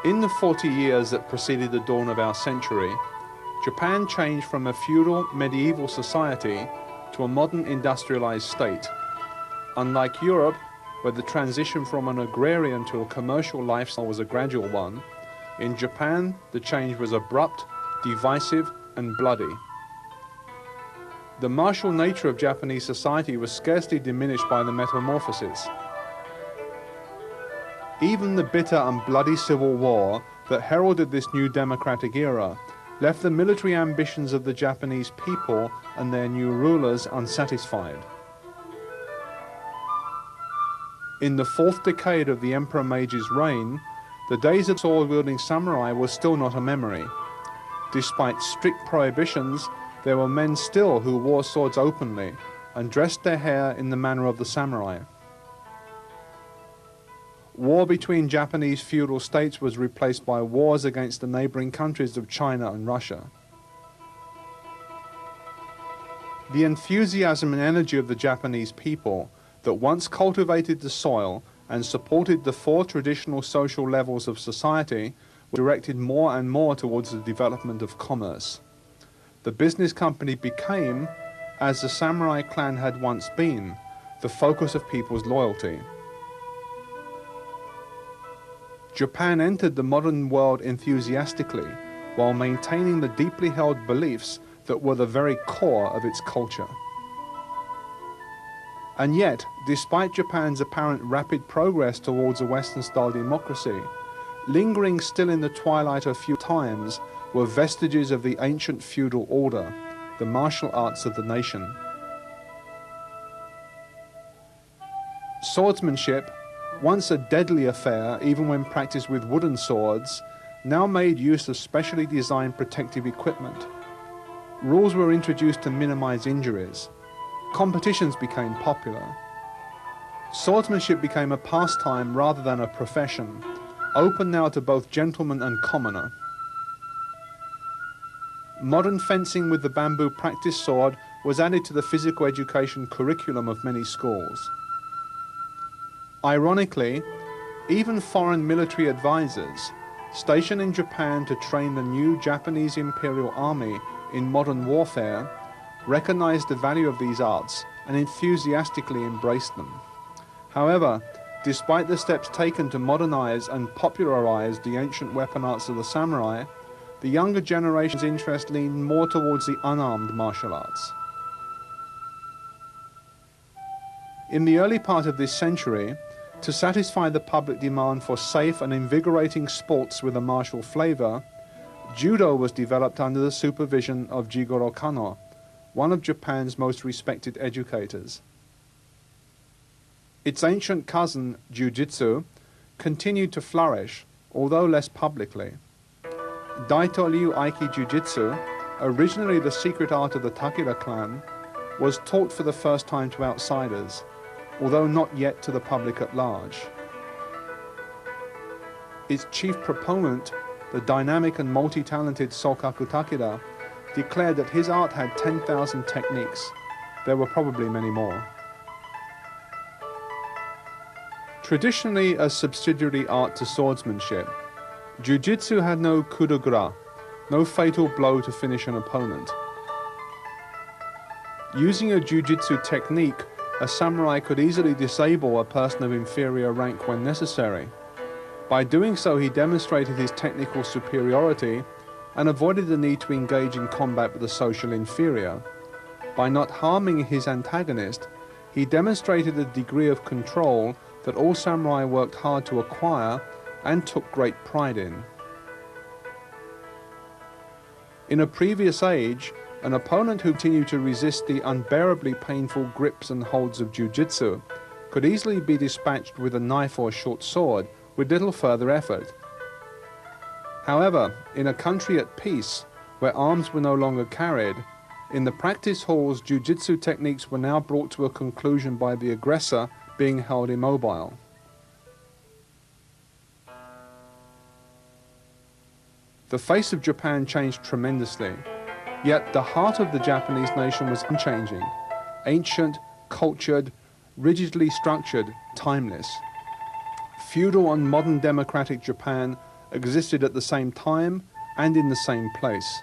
In the 40 years that preceded the dawn of our century, Japan changed from a feudal medieval society to a modern industrialized state. Unlike Europe, where the transition from an agrarian to a commercial lifestyle was a gradual one, in Japan the change was abrupt, divisive, and bloody. The martial nature of Japanese society was scarcely diminished by the metamorphosis. Even the bitter and bloody civil war that heralded this new democratic era left the military ambitions of the Japanese people and their new rulers unsatisfied. In the fourth decade of the Emperor Meiji's reign, the days of sword-wielding samurai were still not a memory. Despite strict prohibitions, there were men still who wore swords openly and dressed their hair in the manner of the samurai. War between Japanese feudal states was replaced by wars against the neighboring countries of China and Russia. The enthusiasm and energy of the Japanese people that once cultivated the soil and supported the four traditional social levels of society were directed more and more towards the development of commerce. The business company became, as the samurai clan had once been, the focus of people's loyalty. Japan entered the modern world enthusiastically while maintaining the deeply held beliefs that were the very core of its culture. And yet, despite Japan's apparent rapid progress towards a Western-style democracy, lingering still in the twilight of feudal times were vestiges of the ancient feudal order, the martial arts of the nation. Swordsmanship, once a deadly affair even when practiced with wooden swords, now made use of specially designed protective equipment. Rules were introduced to minimize injuries. Competitions became popular. Swordsmanship became a pastime rather than a profession, open now to both gentleman and commoner. Modern fencing with the bamboo practice sword was added to the physical education curriculum of many schools. Ironically, even foreign military advisors, stationed in Japan to train the new Japanese Imperial Army in modern warfare, recognized the value of these arts and enthusiastically embraced them. However, despite the steps taken to modernize and popularize the ancient weapon arts of the samurai, the younger generation's interest leaned more towards the unarmed martial arts. In the early part of this century, to satisfy the public demand for safe and invigorating sports with a martial flavor, judo was developed under the supervision of Jigoro Kano, one of Japan's most respected educators. Its ancient cousin, jiu-jitsu, continued to flourish, although less publicly. Daito Ryu Aiki Jiu-Jitsu, originally the secret art of the Takeda clan, was taught for the first time to outsiders, although not yet to the public at large. Its chief proponent, the dynamic and multi-talented Sokaku Takeda, declared that his art had 10,000 techniques. There were probably many more. Traditionally a subsidiary art to swordsmanship, jiu-jitsu had no coup de grace, no fatal blow to finish an opponent. Using a jiu-jitsu technique, a samurai could easily disable a person of inferior rank when necessary. By doing so, he demonstrated his technical superiority and avoided the need to engage in combat with the social inferior. By not harming his antagonist, he demonstrated a degree of control that all samurai worked hard to acquire and took great pride in. In a previous age, an opponent who continued to resist the unbearably painful grips and holds of jiu-jitsu could easily be dispatched with a knife or short sword with little further effort. However, in a country at peace, where arms were no longer carried, in the practice halls jiu-jitsu techniques were now brought to a conclusion by the aggressor being held immobile. The face of Japan changed tremendously, yet the heart of the Japanese nation was unchanging, ancient, cultured, rigidly structured, timeless. Feudal and modern democratic Japan existed at the same time and in the same place.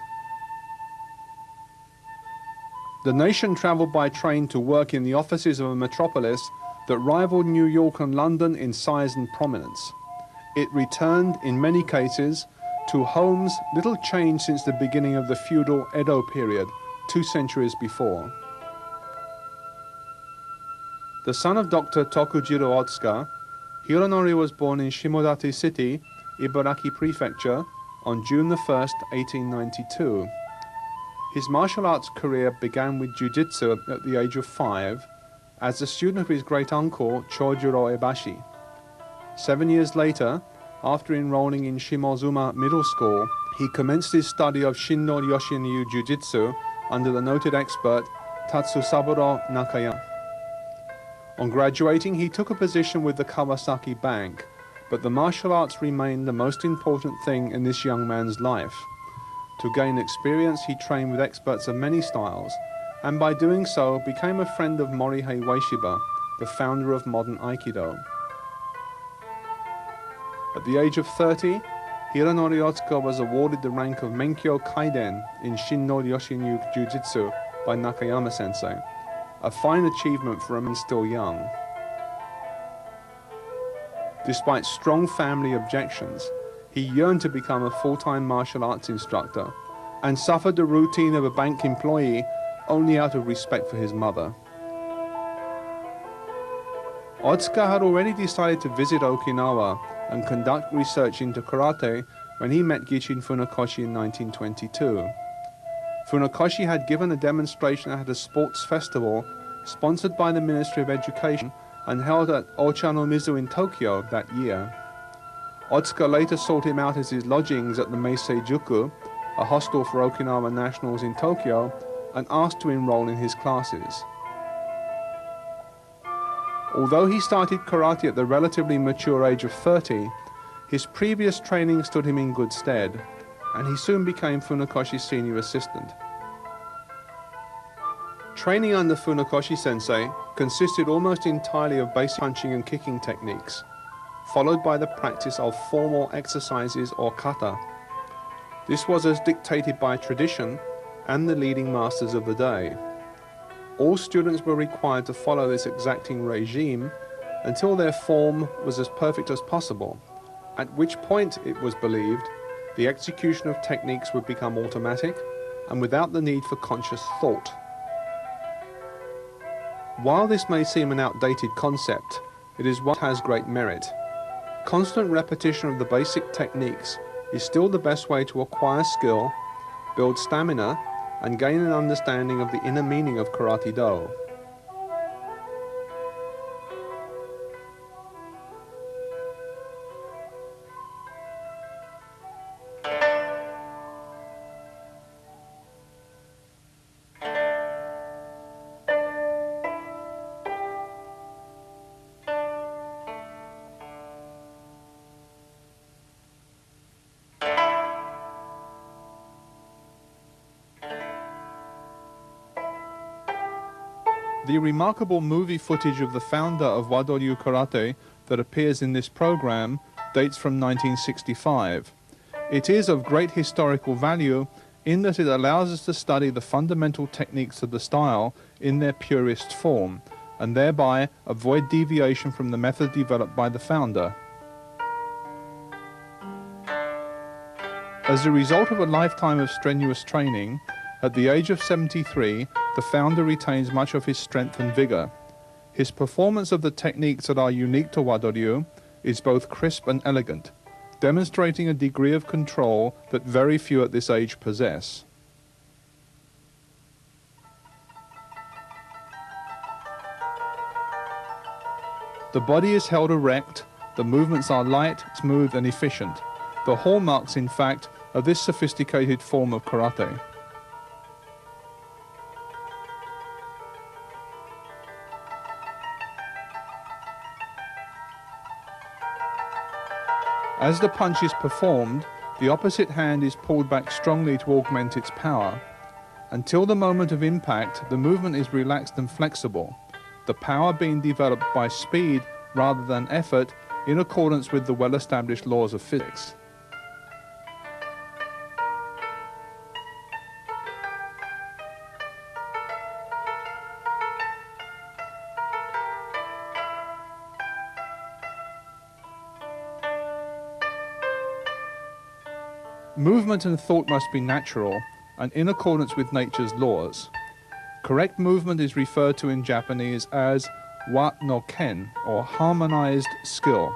The nation travelled by train to work in the offices of a metropolis that rivaled New York and London in size and prominence. It returned, in many cases, to homes little changed since the beginning of the feudal Edo period, 2 centuries before. The son of Dr. Tokujiro Otsuka, Hironori was born in Shimodate City, Ibaraki Prefecture, on June 1, 1892. His martial arts career began with jiu-jitsu at the age of 5, as a student of his great-uncle Chojuro Ebashi. 7 years later, after enrolling in Shimozuma Middle School, he commenced his study of Shinno Yoshin-ryu Jiu-Jitsu under the noted expert Tatsusaburo Nakayama. On graduating, he took a position with the Kawasaki Bank, but the martial arts remained the most important thing in this young man's life. To gain experience, he trained with experts of many styles, and by doing so became a friend of Morihei Ueshiba, the founder of modern Aikido. At the age of 30, Hironori Otsuka was awarded the rank of Menkyo Kaiden in Shinno Yoshin-ryu Jiu-Jitsu by Nakayama-sensei, a fine achievement for a man still young. Despite strong family objections, he yearned to become a full-time martial arts instructor and suffered the routine of a bank employee only out of respect for his mother. Otsuka had already decided to visit Okinawa and conduct research into karate when he met Gichin Funakoshi in 1922. Funakoshi had given a demonstration at a sports festival sponsored by the Ministry of Education and held at Ochanomizu in Tokyo that year. Otsuka later sought him out at his lodgings at the Meisei Juku, a hostel for Okinawa nationals in Tokyo, and asked to enroll in his classes. Although he started karate at the relatively mature age of 30, his previous training stood him in good stead, and he soon became Funakoshi's senior assistant. Training under Funakoshi-sensei consisted almost entirely of basic punching and kicking techniques, followed by the practice of formal exercises or kata. This was as dictated by tradition and the leading masters of the day. All students were required to follow this exacting regime until their form was as perfect as possible, at which point, it was believed, the execution of techniques would become automatic and without the need for conscious thought. While this may seem an outdated concept, it is what has great merit. Constant repetition of the basic techniques is still the best way to acquire skill, build stamina, and gain an understanding of the inner meaning of Karate-Do. The remarkable movie footage of the founder of Wado Ryu Karate that appears in this program dates from 1965. It is of great historical value in that it allows us to study the fundamental techniques of the style in their purest form, and thereby avoid deviation from the method developed by the founder. As a result of a lifetime of strenuous training, at the age of 73, the founder retains much of his strength and vigor. His performance of the techniques that are unique to Wado Ryu is both crisp and elegant, demonstrating a degree of control that very few at this age possess. The body is held erect, the movements are light, smooth and efficient, the hallmarks, in fact, of this sophisticated form of karate. As the punch is performed, the opposite hand is pulled back strongly to augment its power. Until the moment of impact, the movement is relaxed and flexible, the power being developed by speed rather than effort in accordance with the well-established laws of physics. Movement and thought must be natural and in accordance with nature's laws. Correct movement is referred to in Japanese as wa no ken, or harmonized skill.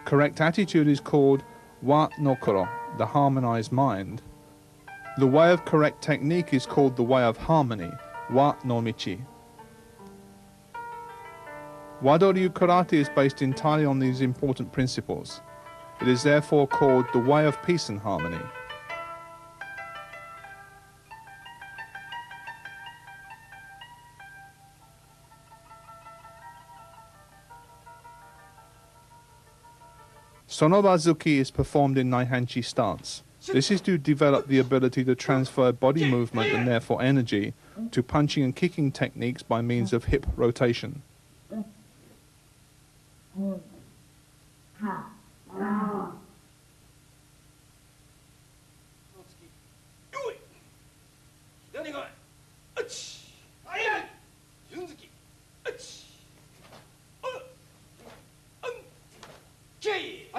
Correct attitude is called wa no koro, the harmonized mind. The way of correct technique is called the way of harmony, wa no michi. Wado Ryu karate is based entirely on these important principles. It is therefore called the way of peace and harmony. Sonobazuki is performed in Naihanchi stance. This is to develop the ability to transfer body movement and therefore energy to punching and kicking techniques by means of hip rotation.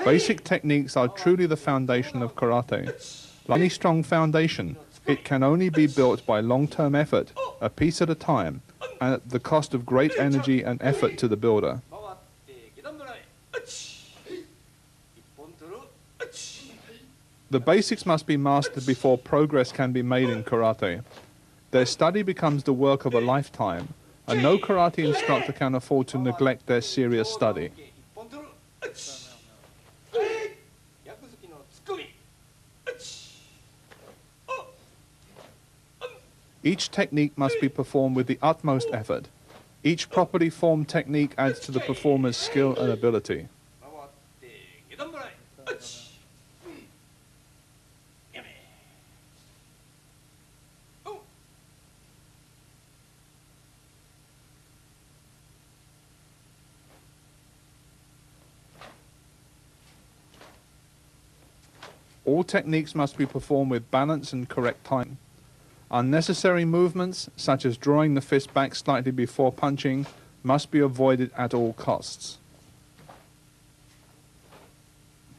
Basic techniques are truly the foundation of karate. Like any strong foundation, it can only be built by long-term effort, a piece at a time, and at the cost of great energy and effort to the builder. The basics must be mastered before progress can be made in karate. Their study becomes the work of a lifetime, and no karate instructor can afford to neglect their serious study. Each technique must be performed with the utmost effort. Each properly formed technique adds to the performer's skill and ability. All techniques must be performed with balance and correct timing. Unnecessary movements, such as drawing the fist back slightly before punching, must be avoided at all costs.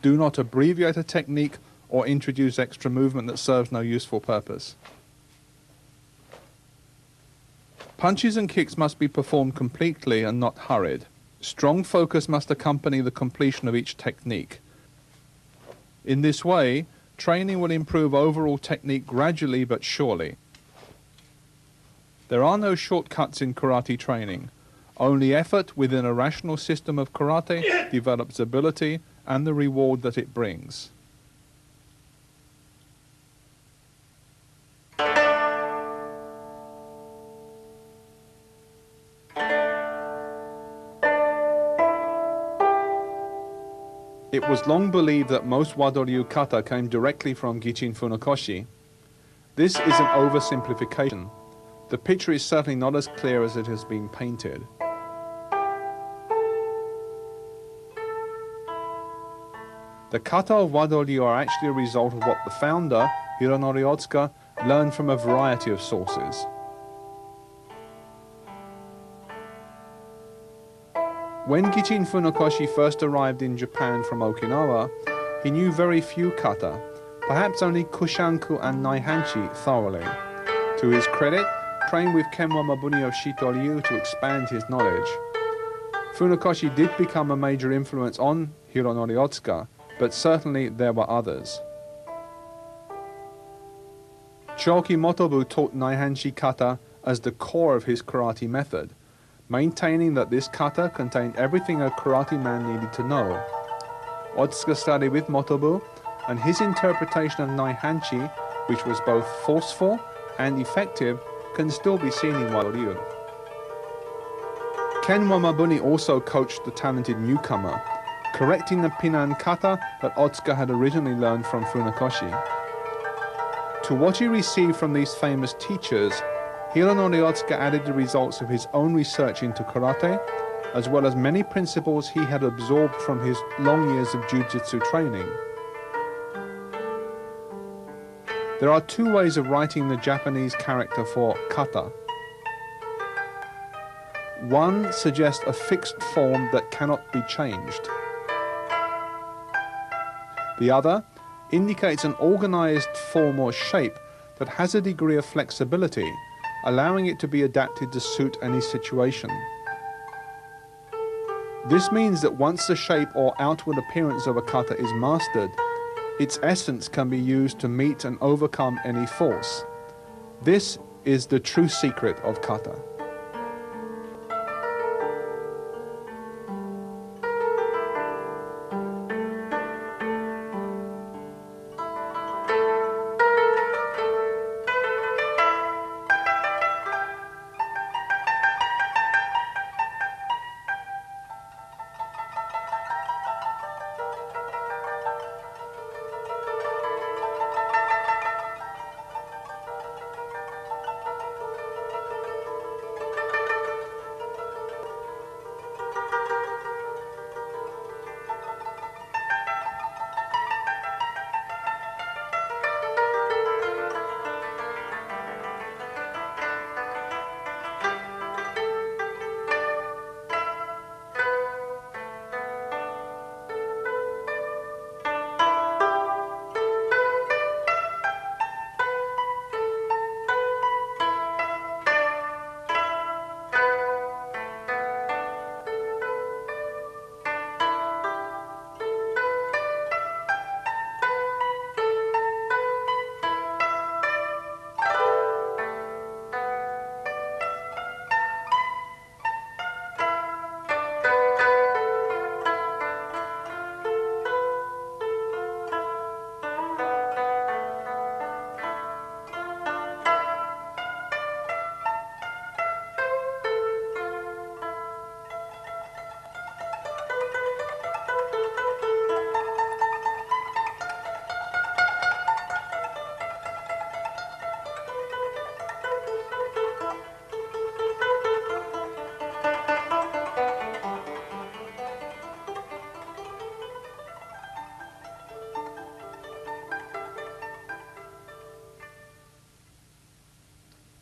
Do not abbreviate a technique or introduce extra movement that serves no useful purpose. Punches and kicks must be performed completely and not hurried. Strong focus must accompany the completion of each technique. In this way, training will improve overall technique gradually but surely. There are no shortcuts in karate training. Only effort within a rational system of karate develops ability and the reward that it brings. It was long believed that most Wado Ryu kata came directly from Gichin Funakoshi. This is an oversimplification. The picture is certainly not as clear as it has been painted. The kata of Wado Ryu are actually a result of what the founder, Hironori Otsuka, learned from a variety of sources. When Gichin Funakoshi first arrived in Japan from Okinawa, he knew very few kata, perhaps only Kushanku and Naihanchi thoroughly. To his credit, trained with Kenwa Mabuni of Shito Ryu to expand his knowledge. Funakoshi did become a major influence on Hironori Otsuka, but certainly there were others. Choki Motobu taught Naihanchi kata as the core of his karate method, maintaining that this kata contained everything a karate man needed to know. Otsuka studied with Motobu, and his interpretation of Naihanchi, which was both forceful and effective, can still be seen in Wado Ryu. Kenwa Mabuni also coached the talented newcomer, correcting the Pinan kata that Otsuka had originally learned from Funakoshi. To what he received from these famous teachers, Hironori Otsuka added the results of his own research into karate, as well as many principles he had absorbed from his long years of jujitsu training. There are two ways of writing the Japanese character for kata. One suggests a fixed form that cannot be changed. The other indicates an organized form or shape that has a degree of flexibility, allowing it to be adapted to suit any situation. This means that once the shape or outward appearance of a kata is mastered, its essence can be used to meet and overcome any force. This is the true secret of kata.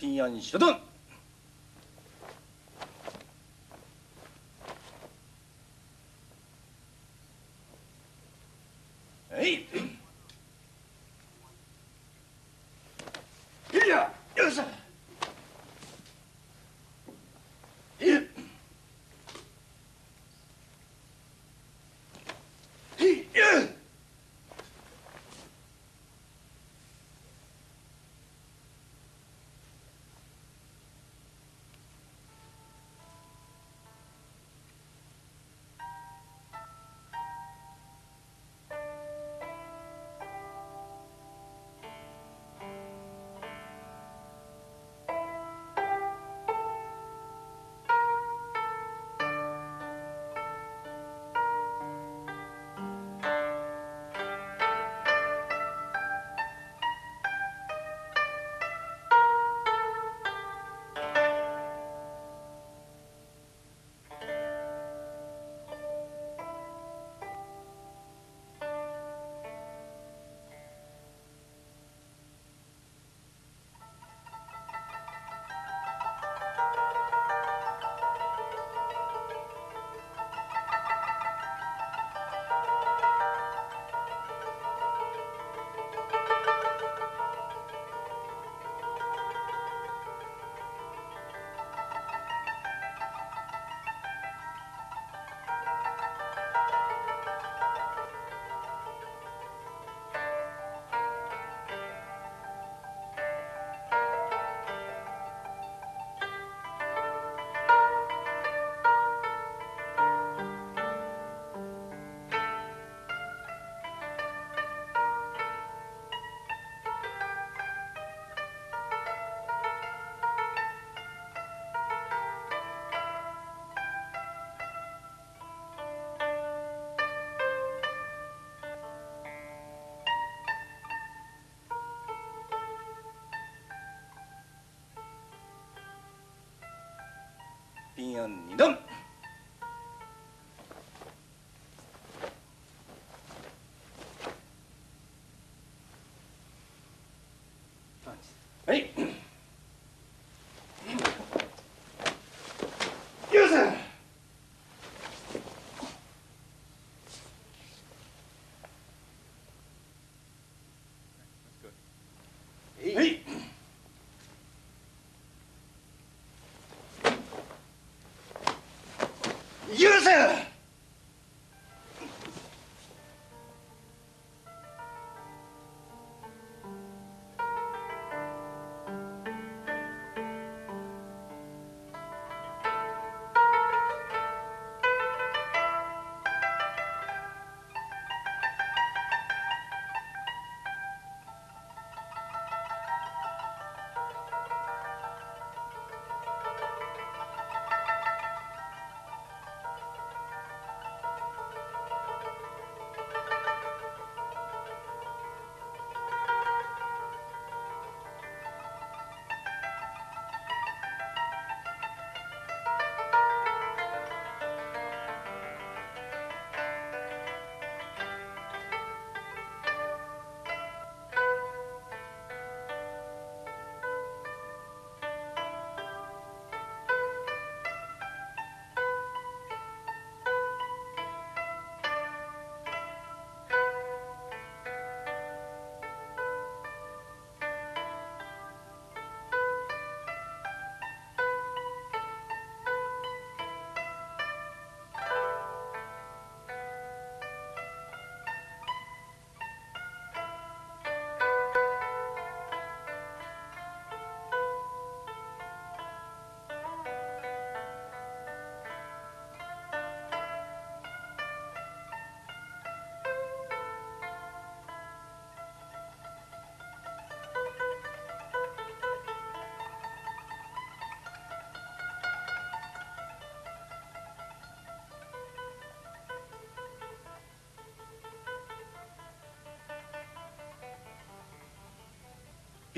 平安初段。はい。いや、よっしゃ。平安二段。はい。よっしゃ。許せ。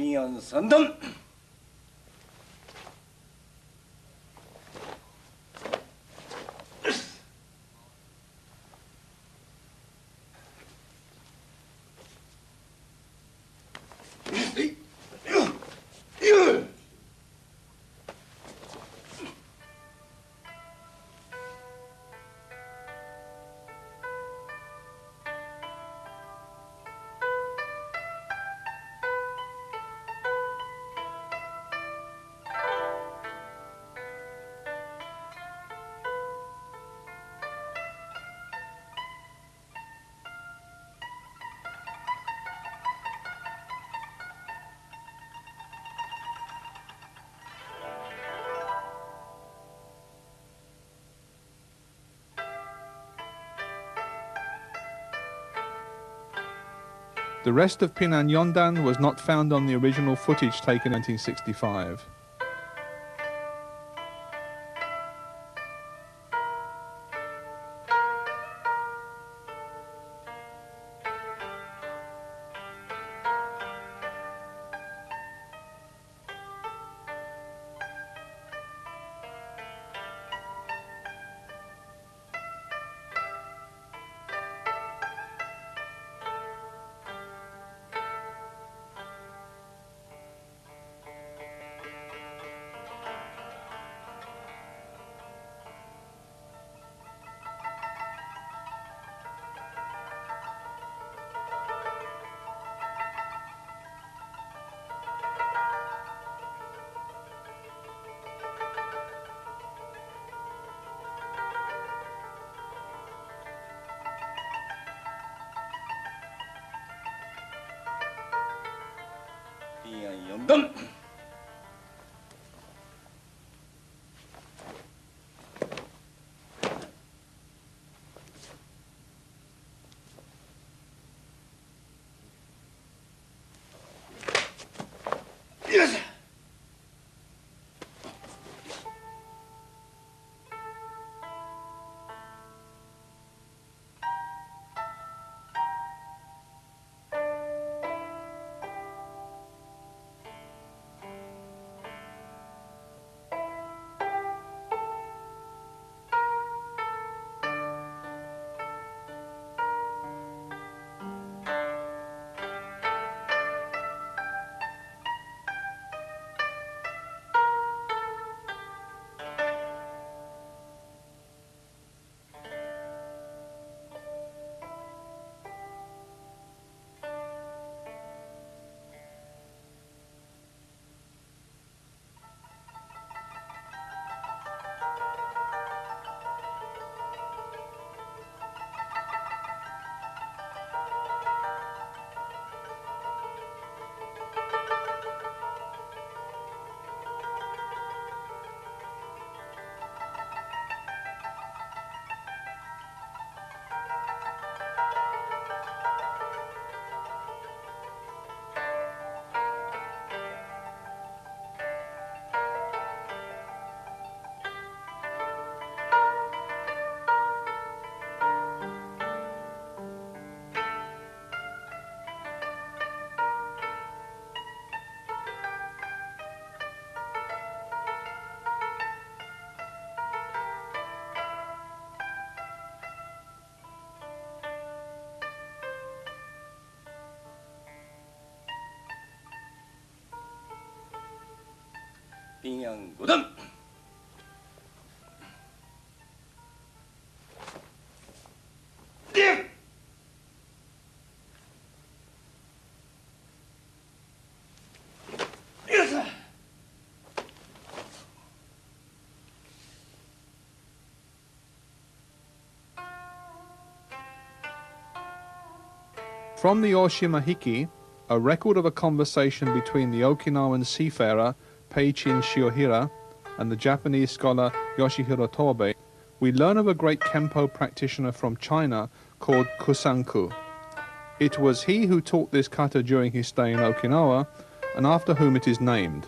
平安三段。The rest of Pinan Yondan was not found on the original footage taken in 1965.平安四段。よし。 빙양도담. From the Oshima Hiki, a record of a conversation between the Okinawan seafarer Peichin Shiohira and the Japanese scholar Yoshihiro Tobe, we learn of a great Kempo practitioner from China called Kusanku. It was he who taught this kata during his stay in Okinawa, and after whom it is named.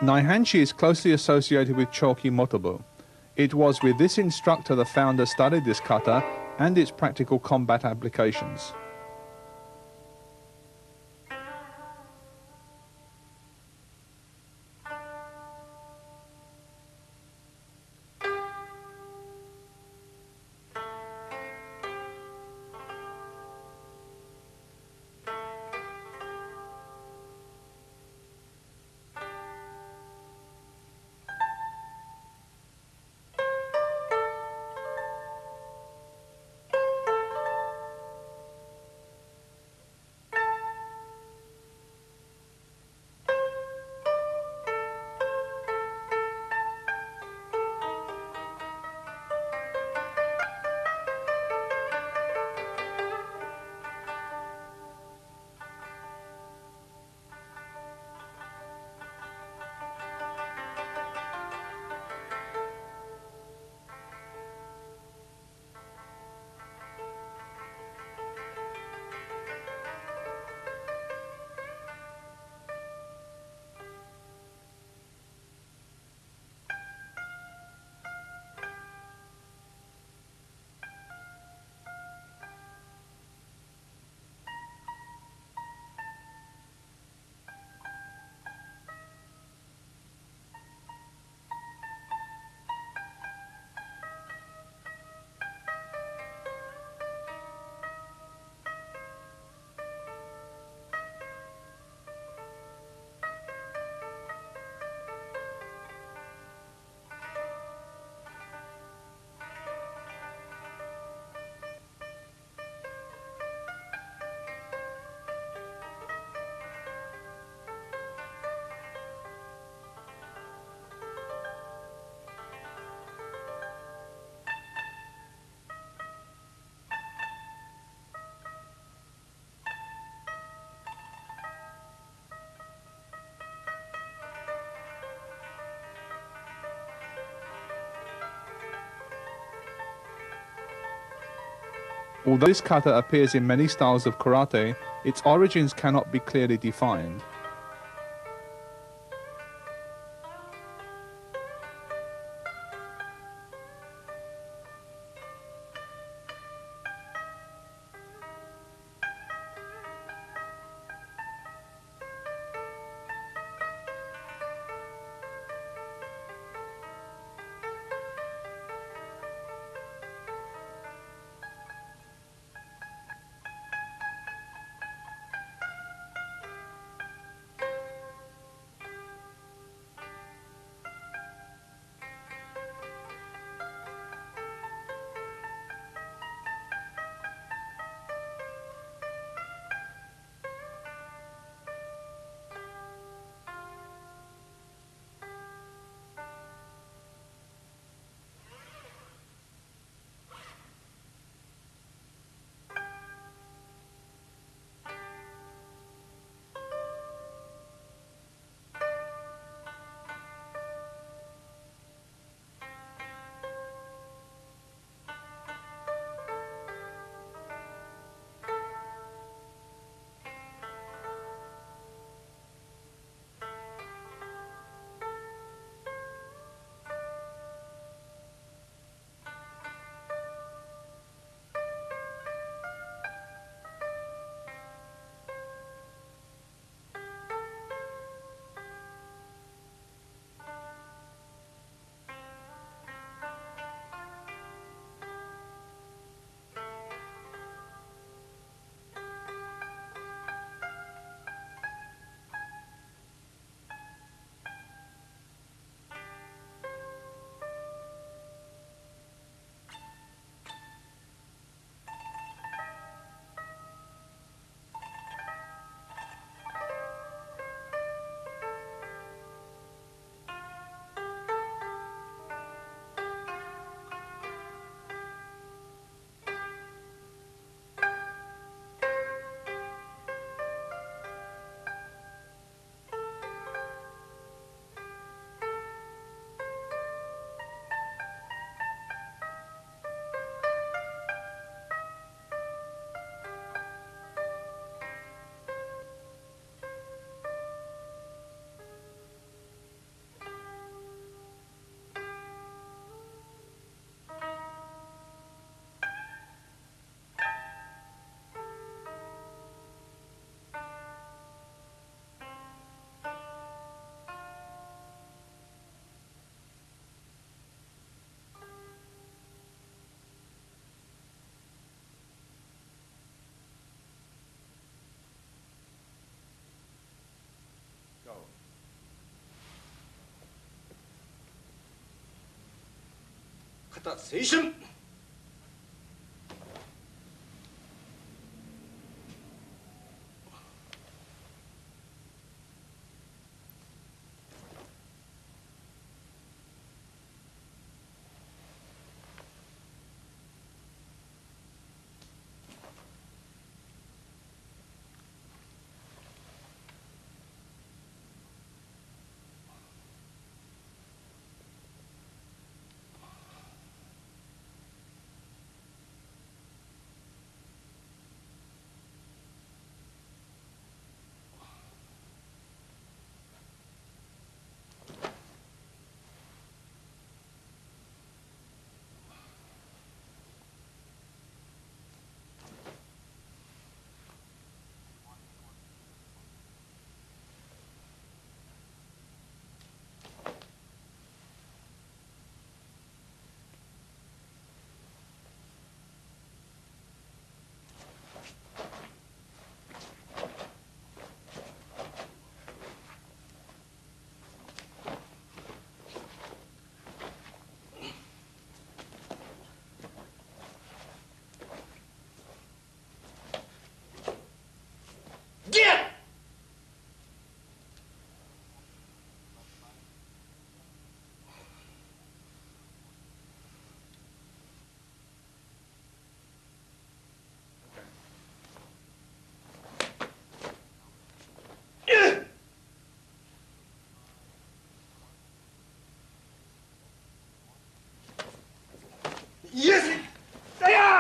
Naihanchi is closely associated with Choki Motobu. It was with this instructor the founder studied this kata and its practical combat applications. Although this kata appears in many styles of karate, its origins cannot be clearly defined. kata seishun. Yes! Daya!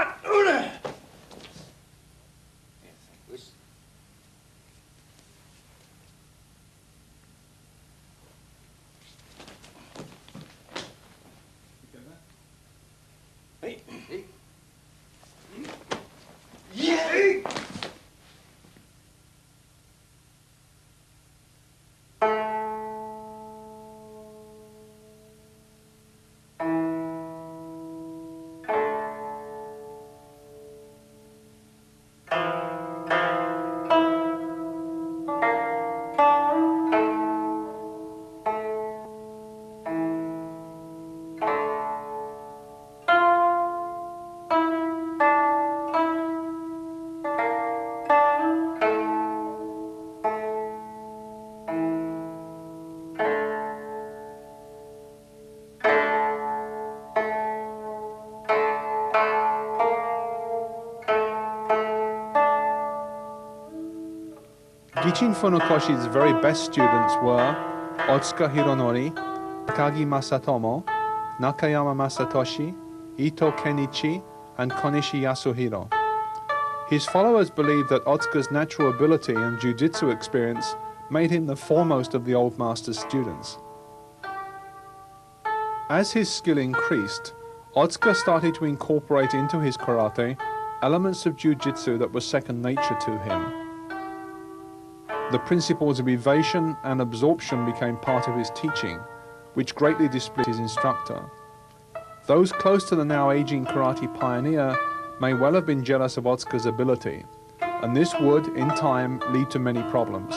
Gichin Funakoshi's very best students were Otsuka Hironori, Takagi Masatomo, Nakayama Masatoshi, Ito Kenichi, and Konishi Yasuhiro. His followers believed that Otsuka's natural ability and jiu-jitsu experience made him the foremost of the old master's students. As his skill increased, Otsuka started to incorporate into his karate elements of jiu-jitsu that were second nature to him. The principles of evasion and absorption became part of his teaching, which greatly displeased his instructor. Those close to the now aging karate pioneer may well have been jealous of Otsuka's ability, and this would, in time, lead to many problems.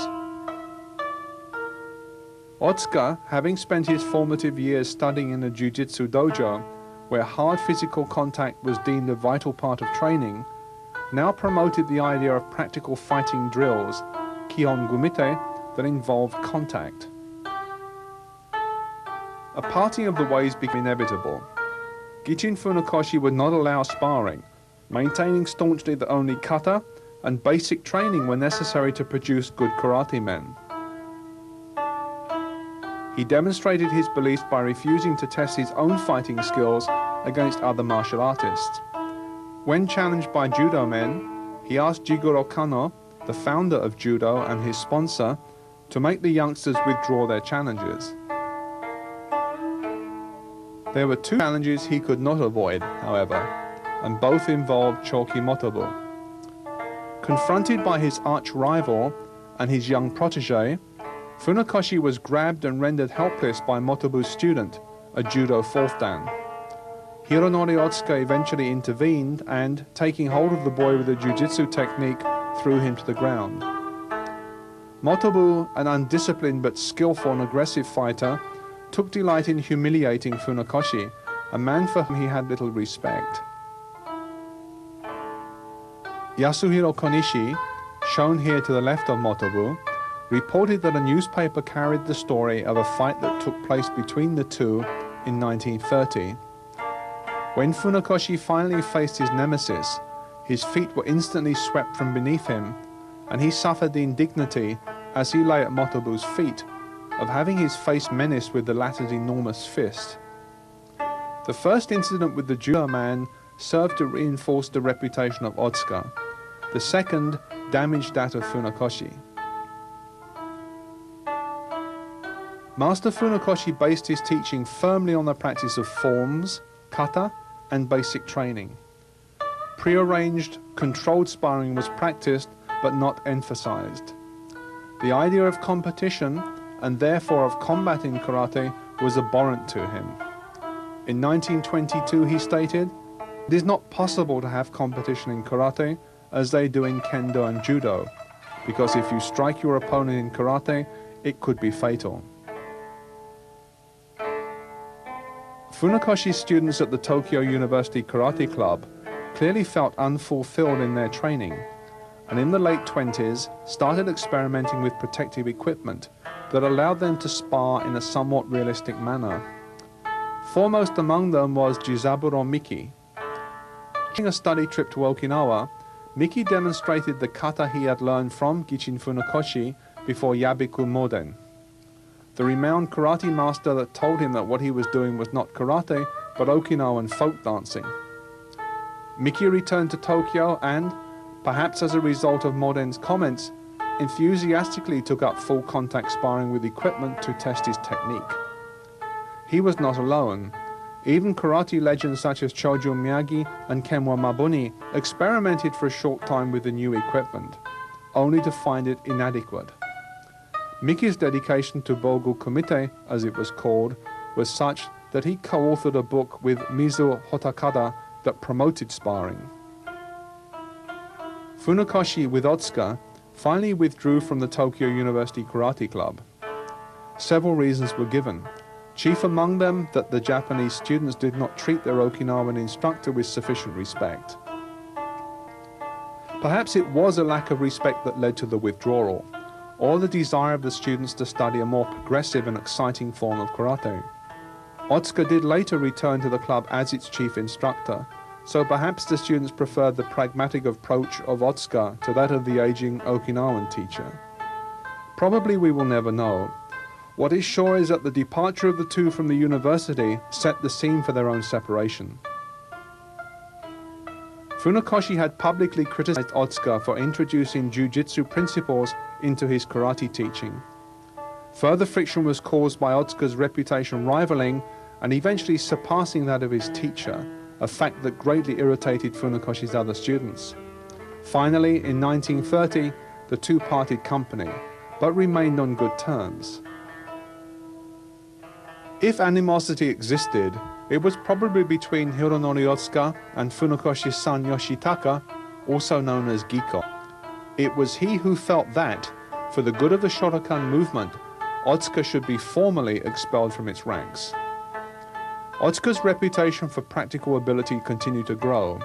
Otsuka, having spent his formative years studying in a jiu-jitsu dojo, where hard physical contact was deemed a vital part of training, now promoted the idea of practical fighting drills, Kion Gumite, that involved contact. A parting of the ways became inevitable. Gichin Funakoshi would not allow sparring, maintaining staunchly that only kata and basic training were necessary to produce good karate men. He demonstrated his beliefs by refusing to test his own fighting skills against other martial artists. When challenged by judo men, he asked Jigoro Kano, the founder of judo and his sponsor, to make the youngsters withdraw their challenges. There were two challenges he could not avoid, however, and both involved Choki Motobu. Confronted by his arch-rival and his young protege, Funakoshi was grabbed and rendered helpless by Motobu's student, a judo fourth dan. Hironori Otsuka eventually intervened and, taking hold of the boy with a jiu-jitsu technique, threw him to the ground. Motobu, an undisciplined but skillful and aggressive fighter, took delight in humiliating Funakoshi, a man for whom he had little respect. Yasuhiro Konishi, shown here to the left of Motobu, reported that a newspaper carried the story of a fight that took place between the two in 1930. When Funakoshi finally faced his nemesis, his feet were instantly swept from beneath him, and he suffered the indignity, as he lay at Motobu's feet, of having his face menaced with the latter's enormous fist. The first incident with the judo man served to reinforce the reputation of Otsuka. The second damaged that of Funakoshi. Master Funakoshi based his teaching firmly on the practice of forms, kata, and basic training. Prearranged, controlled sparring was practiced, but not emphasized. The idea of competition, and therefore of combat in karate, was abhorrent to him. In 1922 he stated, "It is not possible to have competition in karate as they do in kendo and judo, because if you strike your opponent in karate, it could be fatal." Funakoshi's students at the Tokyo University Karate Club clearly felt unfulfilled in their training, and in the late 20s started experimenting with protective equipment that allowed them to spar in a somewhat realistic manner. Foremost among them was Jizaburo Miki. During a study trip to Okinawa, Miki demonstrated the kata he had learned from Gichin Funakoshi before Yabiku Moden, the renowned karate master that told him that what he was doing was not karate, but Okinawan folk dancing. Miki returned to Tokyo and, perhaps as a result of Moden's comments, enthusiastically took up full contact sparring with equipment to test his technique. He was not alone. Even karate legends such as Chojo Miyagi and Kenwa Mabuni experimented for a short time with the new equipment, only to find it inadequate. Miki's dedication to Bogu Kumite, as it was called, was such that he co-authored a book with Mizu Hotakada that promoted sparring. Funakoshi, with Otsuka, finally withdrew from the Tokyo University Karate Club. Several reasons were given, chief among them that the Japanese students did not treat their Okinawan instructor with sufficient respect. Perhaps it was a lack of respect that led to the withdrawal, or the desire of the students to study a more progressive and exciting form of karate. Otsuka did later return to the club as its chief instructor, so perhaps the students preferred the pragmatic approach of Otsuka to that of the aging Okinawan teacher. Probably we will never know. What is sure is that the departure of the two from the university set the scene for their own separation. Funakoshi had publicly criticized Otsuka for introducing jiu-jitsu principles into his karate teaching. Further friction was caused by Otsuka's reputation rivaling and eventually surpassing that of his teacher, a fact that greatly irritated Funakoshi's other students. Finally, in 1930, the two parted company, but remained on good terms. If animosity existed, it was probably between Hironori Otsuka and Funakoshi's son Yoshitaka, also known as Giko. It was he who felt that, for the good of the Shotokan movement, Otsuka should be formally expelled from its ranks. Otsuka's reputation for practical ability continued to grow.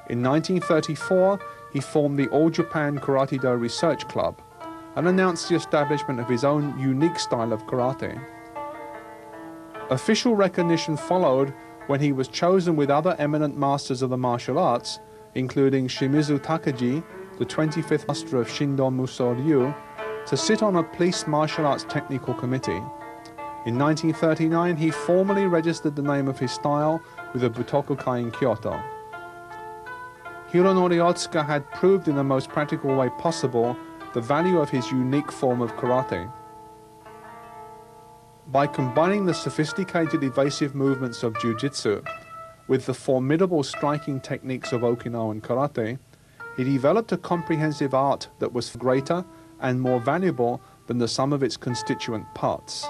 In 1934, he formed the All Japan Karate-Do Research Club and announced the establishment of his own unique style of karate. Official recognition followed when he was chosen with other eminent masters of the martial arts, including Shimizu Takagi, the 25th master of Shindo Muso Ryu, to sit on a police martial arts technical committee. In 1939, he formally registered the name of his style with the Butokukai in Kyoto. Hironori Otsuka had proved in the most practical way possible the value of his unique form of karate. By combining the sophisticated evasive movements of jiu-jitsu with the formidable striking techniques of Okinawan karate, he developed a comprehensive art that was greater and more valuable than the sum of its constituent parts.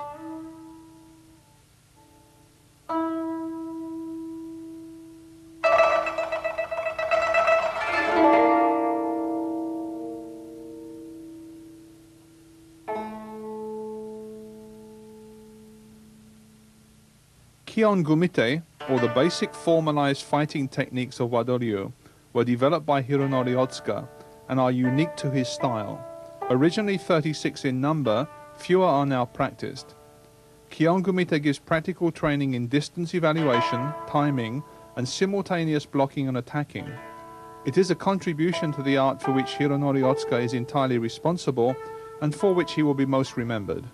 Kion Gumite, or the basic formalized fighting techniques of Wado Ryu, were developed by Hironori Otsuka and are unique to his style. Originally 36 in number, fewer are now practiced. Kion Gumite gives practical training in distance evaluation, timing, and simultaneous blocking and attacking. It is a contribution to the art for which Hironori Otsuka is entirely responsible and for which he will be most remembered.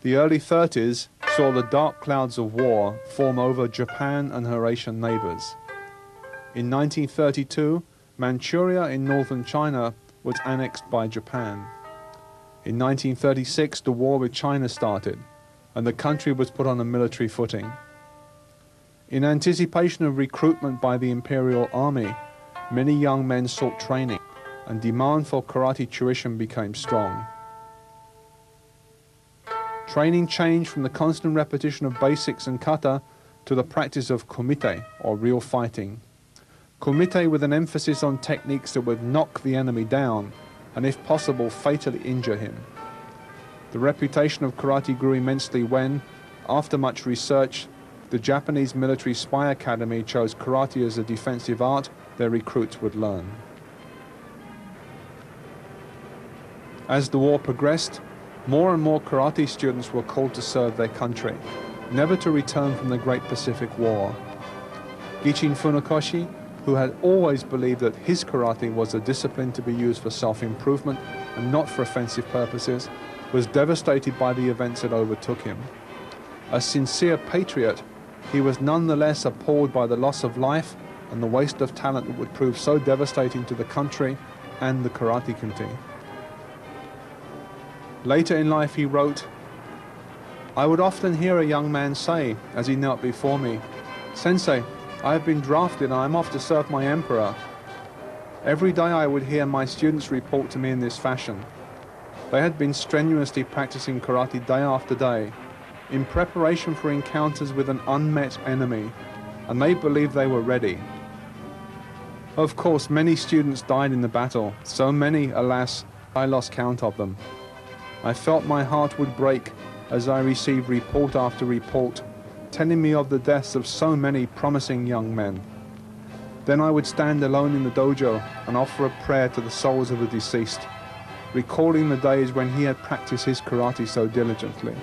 The early 30s saw the dark clouds of war form over Japan and her Asian neighbors. In 1932, Manchuria in northern China was annexed by Japan. In 1936, the war with China started, and the country was put on a military footing. In anticipation of recruitment by the Imperial Army, many young men sought training, and demand for karate tuition became strong. Training changed from the constant repetition of basics and kata to the practice of kumite, or real fighting. Kumite with an emphasis on techniques that would knock the enemy down, and if possible, fatally injure him. The reputation of karate grew immensely when, after much research, the Japanese Military Spy Academy chose karate as a defensive art their recruits would learn. As the war progressed, more and more karate students were called to serve their country, never to return from the Great Pacific War. Gichin Funakoshi, who had always believed that his karate was a discipline to be used for self-improvement and not for offensive purposes, was devastated by the events that overtook him. A sincere patriot, he was nonetheless appalled by the loss of life and the waste of talent that would prove so devastating to the country and the karate community. Later in life he wrote, "I would often hear a young man say, as he knelt before me, 'Sensei, I have been drafted and I am off to serve my emperor.' Every day I would hear my students report to me in this fashion. They had been strenuously practicing karate day after day, in preparation for encounters with an unmet enemy, and they believed they were ready. Of course, many students died in the battle, so many, alas, I lost count of them. I felt my heart would break as I received report after report telling me of the deaths of so many promising young men. Then I would stand alone in the dojo and offer a prayer to the souls of the deceased, recalling the days when he had practiced his karate so diligently.